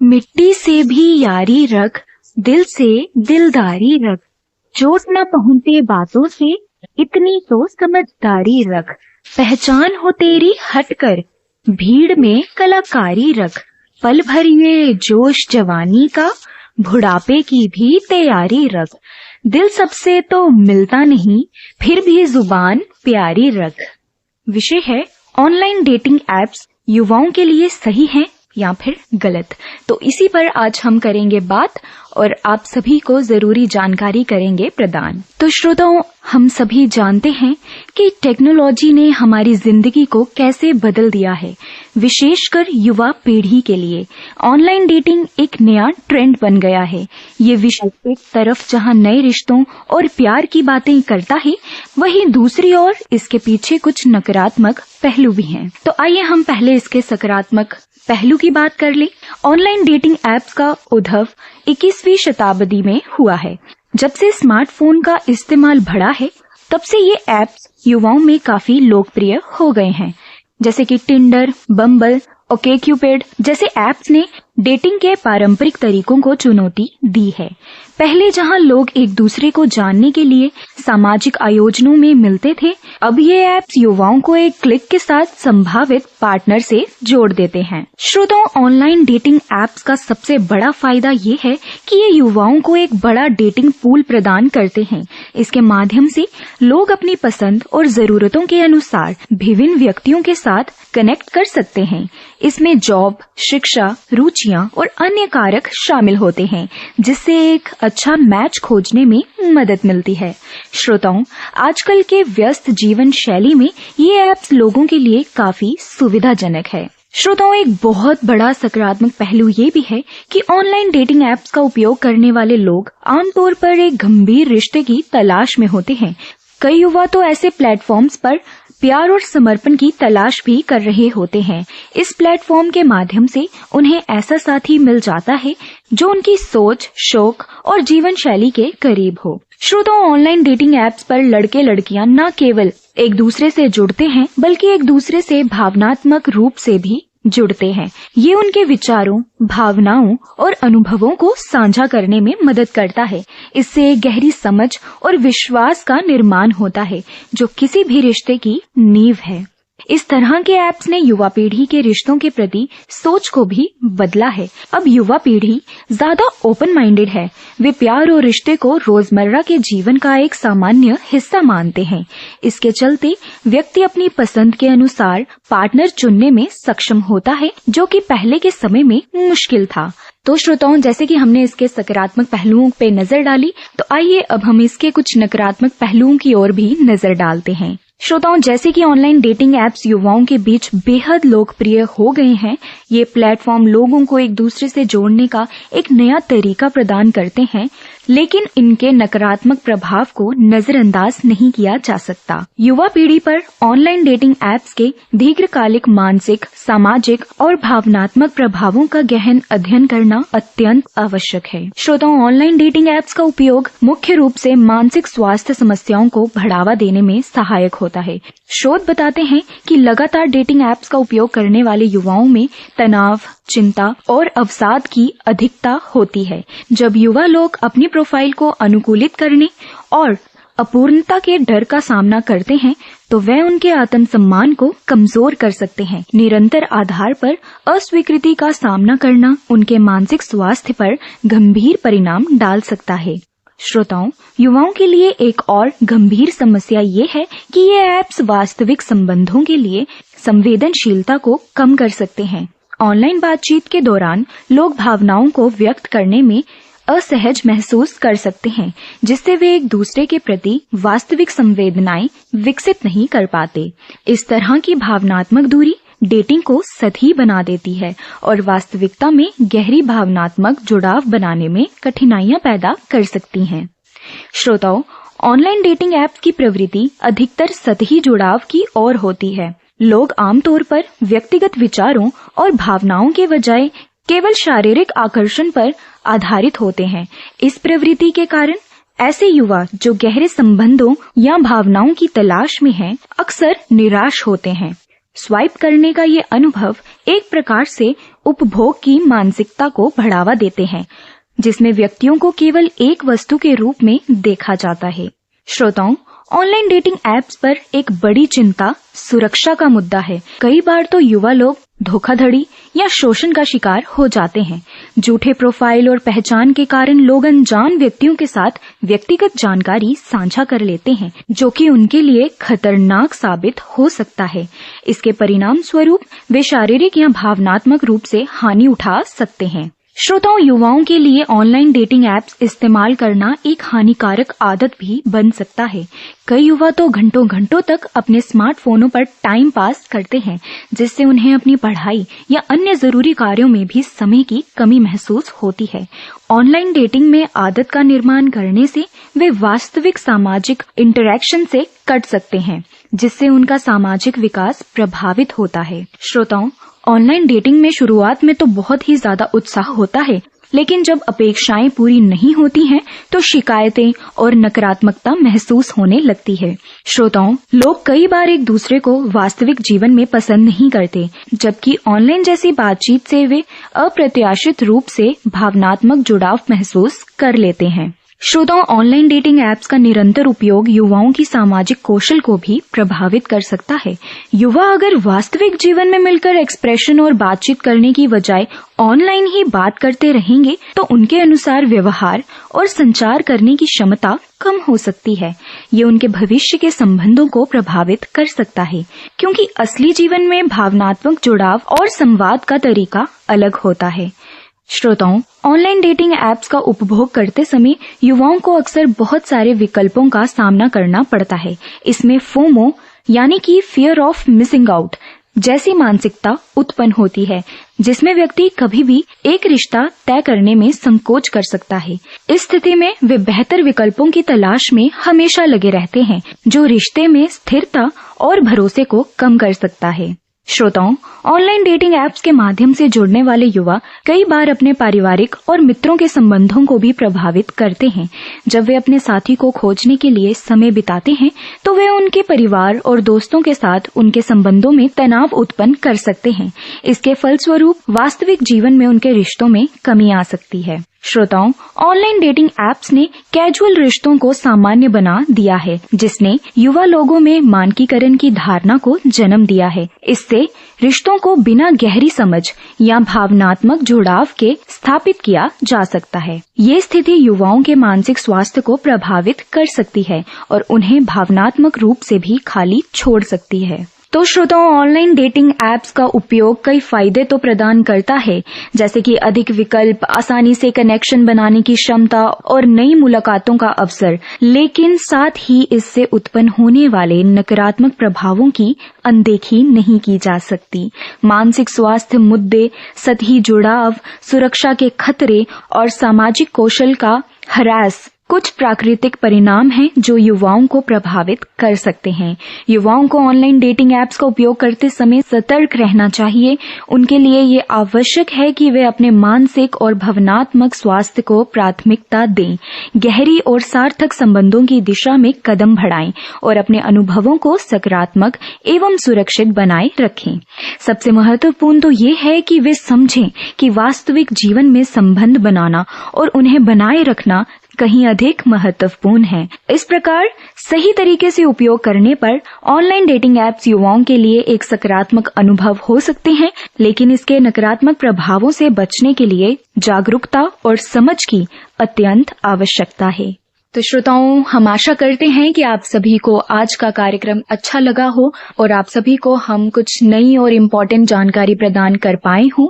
मिट्टी से भी यारी रख, दिल से दिलदारी रख, चोट न पहुंचे बातों से, इतनी तो समझदारी रख। पहचान हो तेरी हटकर, भीड़ में कलाकारी रख, पल भर ये जोश जवानी का, बुढ़ापे की भी तैयारी रख। दिल सबसे तो मिलता नहीं, फिर भी जुबान प्यारी रख। विषय है ऑनलाइन डेटिंग एप्स युवाओं के लिए सही हैं या फिर गलत। तो इसी पर आज हम करेंगे बात और आप सभी को जरूरी जानकारी करेंगे प्रदान। तो श्रोताओं, हम सभी जानते हैं कि टेक्नोलॉजी ने हमारी जिंदगी को कैसे बदल दिया है। विशेषकर युवा पीढ़ी के लिए ऑनलाइन डेटिंग एक नया ट्रेंड बन गया है। ये विषय एक तरफ जहां नए रिश्तों और प्यार की बातें करता है, वहीं दूसरी ओर इसके पीछे कुछ नकारात्मक पहलू भी हैं। तो आइए हम पहले इसके सकारात्मक पहलू की बात कर ले। ऑनलाइन डेटिंग एप्स का उद्भव 21वीं शताब्दी में हुआ है। जब से स्मार्टफोन का इस्तेमाल बढ़ा है, तब से ये एप्स युवाओं में काफी लोकप्रिय हो गए हैं। जैसे कि टिंडर, बम्बल, ओकेक्यूपिड जैसे एप्स ने डेटिंग के पारंपरिक तरीकों को चुनौती दी है। पहले जहां लोग एक दूसरे को जानने के लिए सामाजिक आयोजनों में मिलते थे, अब ये ऐप्स युवाओं को एक क्लिक के साथ संभावित पार्टनर से जोड़ देते हैं। श्रोताओं, ऑनलाइन डेटिंग एप्स का सबसे बड़ा फायदा ये है कि ये युवाओं को एक बड़ा डेटिंग पूल प्रदान करते हैं। इसके माध्यम से लोग अपनी पसंद और जरूरतों के अनुसार विभिन्न व्यक्तियों के साथ कनेक्ट कर सकते हैं। इसमें जॉब, शिक्षा, रुचियां और अन्य कारक शामिल होते हैं, जिससे एक अच्छा मैच खोजने में मदद मिलती है। श्रोताओं, आजकल के व्यस्त जीवन शैली में ये ऐप्स लोगों के लिए काफी सुविधाजनक है। श्रोताओं, एक बहुत बड़ा सकारात्मक पहलू ये भी है कि ऑनलाइन डेटिंग ऐप्स का उपयोग करने वाले लोग आमतौर पर एक गंभीर रिश्ते की तलाश में होते हैं। कई युवा तो ऐसे प्लेटफॉर्म्स पर प्यार और समर्पण की तलाश भी कर रहे होते हैं। इस प्लेटफॉर्म के माध्यम से उन्हें ऐसा साथी मिल जाता है जो उनकी सोच, शौक और जीवन शैली के करीब हो। श्रोताओं, ऑनलाइन डेटिंग एप्स पर लड़के लड़कियां न केवल एक दूसरे से जुड़ते हैं, बल्कि एक दूसरे से भावनात्मक रूप से भी जुड़ते हैं। ये उनके विचारों, भावनाओं और अनुभवों को साझा करने में मदद करता है। इससे एक गहरी समझ और विश्वास का निर्माण होता है, जो किसी भी रिश्ते की नींव है। इस तरह के ऐप्स ने युवा पीढ़ी के रिश्तों के प्रति सोच को भी बदला है। अब युवा पीढ़ी ज्यादा ओपन माइंडेड है। वे प्यार और रिश्ते को रोजमर्रा के जीवन का एक सामान्य हिस्सा मानते हैं। इसके चलते व्यक्ति अपनी पसंद के अनुसार पार्टनर चुनने में सक्षम होता है, जो कि पहले के समय में मुश्किल था। तो श्रोताओं, जैसे कि हमने इसके सकारात्मक पहलुओं पे नजर डाली, तो आइए अब हम इसके कुछ नकारात्मक पहलुओं की ओर भी नजर डालते हैं। श्रोताओं, जैसे कि ऑनलाइन डेटिंग एप्स युवाओं के बीच बेहद लोकप्रिय हो गए हैं, ये प्लेटफॉर्म लोगों को एक दूसरे से जोड़ने का एक नया तरीका प्रदान करते हैं, लेकिन इनके नकारात्मक प्रभाव को नजरअंदाज नहीं किया जा सकता। युवा पीढ़ी पर ऑनलाइन डेटिंग एप्स के दीर्घकालिक मानसिक, सामाजिक और भावनात्मक प्रभावों का गहन अध्ययन करना अत्यंत आवश्यक है। श्रोताओं, ऑनलाइन डेटिंग एप्स का उपयोग मुख्य रूप से मानसिक स्वास्थ्य समस्याओं को बढ़ावा देने में सहायक होता है। शोध बताते हैं कि लगातार डेटिंग एप्स का उपयोग करने वाले युवाओं में तनाव, चिंता और अवसाद की अधिकता होती है। जब युवा लोग अपनी प्रोफाइल को अनुकूलित करने और अपूर्णता के डर का सामना करते हैं, तो वह उनके आत्मसम्मान को कमजोर कर सकते हैं। निरंतर आधार पर अस्वीकृति का सामना करना उनके मानसिक स्वास्थ्य पर गंभीर परिणाम डाल सकता है। श्रोताओं, युवाओं के लिए एक और गंभीर समस्या ये है कि ये ऐप्स वास्तविक संबंधों के लिए संवेदनशीलता को कम कर सकते हैं। ऑनलाइन बातचीत के दौरान लोग भावनाओं को व्यक्त करने में असहज महसूस कर सकते हैं, जिससे वे एक दूसरे के प्रति वास्तविक संवेदनाएं विकसित नहीं कर पाते। इस तरह की भावनात्मक दूरी डेटिंग को सतही बना देती है और वास्तविकता में गहरी भावनात्मक जुड़ाव बनाने में कठिनाइयां पैदा कर सकती हैं। श्रोताओं, ऑनलाइन डेटिंग ऐप्स की प्रवृत्ति अधिकतर सतही जुड़ाव की ओर होती है। लोग आमतौर पर व्यक्तिगत विचारों और भावनाओं के बजाय केवल शारीरिक आकर्षण पर आधारित होते हैं। इस प्रवृत्ति के कारण ऐसे युवा जो गहरे संबंधों या भावनाओं की तलाश में हैं, अक्सर निराश होते हैं। स्वाइप करने का ये अनुभव एक प्रकार से उपभोग की मानसिकता को बढ़ावा देते हैं, जिसमें व्यक्तियों को केवल एक वस्तु के रूप में देखा जाता है। श्रोताओं, ऑनलाइन डेटिंग ऐप्स पर एक बड़ी चिंता सुरक्षा का मुद्दा है। कई बार तो युवा लोग धोखाधड़ी या शोषण का शिकार हो जाते हैं। झूठे प्रोफाइल और पहचान के कारण लोग अनजान व्यक्तियों के साथ व्यक्तिगत जानकारी साझा कर लेते हैं, जो कि उनके लिए खतरनाक साबित हो सकता है। इसके परिणाम स्वरूप वे शारीरिक या भावनात्मक रूप से हानि उठा सकते हैं। श्रोताओं, युवाओं के लिए ऑनलाइन डेटिंग ऐप्स इस्तेमाल करना एक हानिकारक आदत भी बन सकता है। कई युवा तो घंटों घंटों तक अपने स्मार्टफोनों पर टाइम पास करते हैं, जिससे उन्हें अपनी पढ़ाई या अन्य जरूरी कार्यों में भी समय की कमी महसूस होती है। ऑनलाइन डेटिंग में आदत का निर्माण करने से वे वास्तविक सामाजिक इंटरैक्शन से कट सकते हैं, जिससे उनका सामाजिक विकास प्रभावित होता है। श्रोताओं, ऑनलाइन डेटिंग में शुरुआत में तो बहुत ही ज्यादा उत्साह होता है, लेकिन जब अपेक्षाएं पूरी नहीं होती हैं, तो शिकायतें और नकारात्मकता महसूस होने लगती है। श्रोताओं, लोग कई बार एक दूसरे को वास्तविक जीवन में पसंद नहीं करते, जबकि ऑनलाइन जैसी बातचीत से वे अप्रत्याशित रूप से भावनात्मक जुड़ाव महसूस कर लेते हैं। श्रोताओं, ऑनलाइन डेटिंग ऐप्स का निरंतर उपयोग युवाओं की सामाजिक कौशल को भी प्रभावित कर सकता है। युवा अगर वास्तविक जीवन में मिलकर एक्सप्रेशन और बातचीत करने की बजाय ऑनलाइन ही बात करते रहेंगे, तो उनके अनुसार व्यवहार और संचार करने की क्षमता कम हो सकती है। ये उनके भविष्य के संबंधों को प्रभावित कर सकता है, क्योंकि असली जीवन में भावनात्मक जुड़ाव और संवाद का तरीका अलग होता है। श्रोताओं, ऑनलाइन डेटिंग ऐप्स का उपभोग करते समय युवाओं को अक्सर बहुत सारे विकल्पों का सामना करना पड़ता है। इसमें फोमो यानी कि फियर ऑफ मिसिंग आउट जैसी मानसिकता उत्पन्न होती है, जिसमें व्यक्ति कभी भी एक रिश्ता तय करने में संकोच कर सकता है। इस स्थिति में वे बेहतर विकल्पों की तलाश में हमेशा लगे रहते हैं, जो रिश्ते में स्थिरता और भरोसे को कम कर सकता है। श्रोताओं, ऑनलाइन डेटिंग ऐप्स के माध्यम से जुड़ने वाले युवा कई बार अपने पारिवारिक और मित्रों के संबंधों को भी प्रभावित करते हैं। जब वे अपने साथी को खोजने के लिए समय बिताते हैं, तो वे उनके परिवार और दोस्तों के साथ उनके संबंधों में तनाव उत्पन्न कर सकते हैं। इसके फलस्वरूप वास्तविक जीवन में उनके रिश्तों में कमी आ सकती है। श्रोताओं, ऑनलाइन डेटिंग ऐप्स ने कैजुअल रिश्तों को सामान्य बना दिया है, जिसने युवा लोगों में मानकीकरण की धारणा को जन्म दिया है। इससे रिश्तों को बिना गहरी समझ या भावनात्मक जुड़ाव के स्थापित किया जा सकता है। ये स्थिति युवाओं के मानसिक स्वास्थ्य को प्रभावित कर सकती है और उन्हें भावनात्मक रूप से भी खाली छोड़ सकती है। तो श्रोताओं, ऑनलाइन डेटिंग ऐप्स का उपयोग कई फायदे तो प्रदान करता है, जैसे कि अधिक विकल्प, आसानी से कनेक्शन बनाने की क्षमता और नई मुलाकातों का अवसर, लेकिन साथ ही इससे उत्पन्न होने वाले नकारात्मक प्रभावों की अनदेखी नहीं की जा सकती। मानसिक स्वास्थ्य मुद्दे, सतही जुड़ाव, सुरक्षा के खतरे और सामाजिक कौशल का ह्रास कुछ प्राकृतिक परिणाम हैं जो युवाओं को प्रभावित कर सकते हैं। युवाओं को ऑनलाइन डेटिंग ऐप्स का उपयोग करते समय सतर्क रहना चाहिए। उनके लिए ये आवश्यक है कि वे अपने मानसिक और भावनात्मक स्वास्थ्य को प्राथमिकता दें, गहरी और सार्थक संबंधों की दिशा में कदम बढ़ाएं और अपने अनुभवों को सकारात्मक एवं सुरक्षित बनाए रखें। सबसे महत्वपूर्ण तो ये है कि वे समझें कि वास्तविक जीवन में संबंध बनाना और उन्हें बनाए रखना कहीं अधिक महत्वपूर्ण है। इस प्रकार सही तरीके से उपयोग करने पर ऑनलाइन डेटिंग ऐप्स युवाओं के लिए एक सकारात्मक अनुभव हो सकते हैं, लेकिन इसके नकारात्मक प्रभावों से बचने के लिए जागरूकता और समझ की अत्यंत आवश्यकता है। तो श्रोताओं, हम आशा करते हैं कि आप सभी को आज का कार्यक्रम अच्छा लगा हो और आप सभी को हम कुछ नई और इम्पोर्टेंट जानकारी प्रदान कर पाए हों।